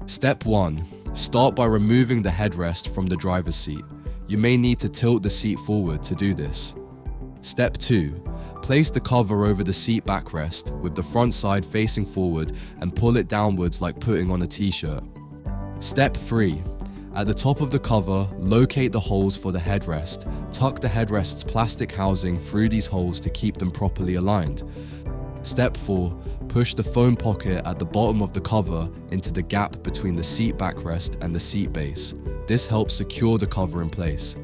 Step 1. Start by removing the headrest from the driver's seat. You may need to tilt the seat forward to do this. Step 2. Place the cover over the seat backrest with the front side facing forward and pull it downwards like putting on a t-shirt. Step 3. At the top of the cover, locate the holes for the headrest. Tuck the headrest's plastic housing through these holes to keep them properly aligned. Step 4. Push the foam pocket at the bottom of the cover into the gap between the seat backrest and the seat base. This helps secure the cover in place.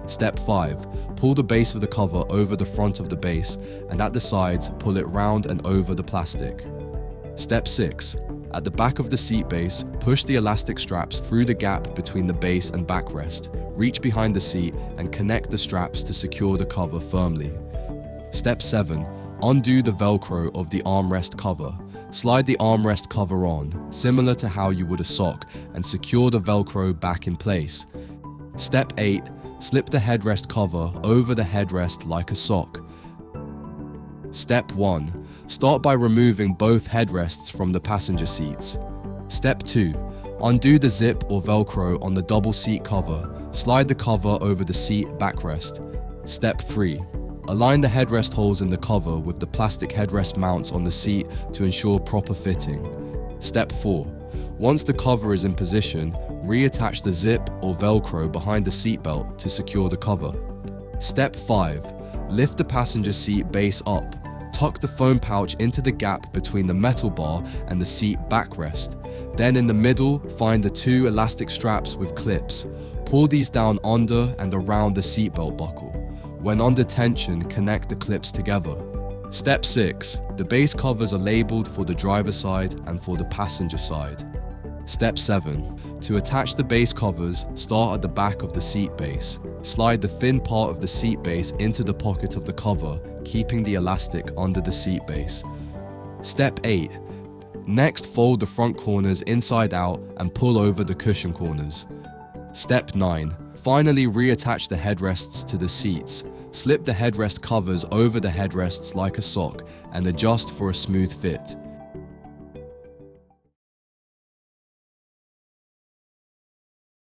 Step 5. Pull the base of the cover over the front of the base, and at the sides, pull it round and over the plastic. Step 6. At the back of the seat base, push the elastic straps through the gap between the base and backrest. Reach behind the seat and connect the straps to secure the cover firmly. Step 7. Undo the Velcro of the armrest cover. Slide the armrest cover on, similar to how you would a sock, and secure the Velcro back in place. Step 8. Slip the headrest cover over the headrest like a sock. Step 1. Start by removing both headrests from the passenger seats. Step 2. Undo the zip or Velcro on the double seat cover. Slide the cover over the seat backrest. Step 3. Align the headrest holes in the cover with the plastic headrest mounts on the seat to ensure proper fitting. Step 4. Once the cover is in position, reattach the zip or Velcro behind the seatbelt to secure the cover. Step 5. Lift the passenger seat base up. Tuck the foam pouch into the gap between the metal bar and the seat backrest. Then in the middle, find the 2 elastic straps with clips. Pull these down under and around the seatbelt buckle. When under tension, connect the clips together. Step 6. The base covers are labeled for the driver's side and for the passenger side. Step 7. To attach the base covers, start at the back of the seat base. Slide the thin part of the seat base into the pocket of the cover, keeping the elastic under the seat base. Step 8. Next, fold the front corners inside out and pull over the cushion corners. Step 9. Finally, reattach the headrests to the seats. Slip the headrest covers over the headrests like a sock and adjust for a smooth fit.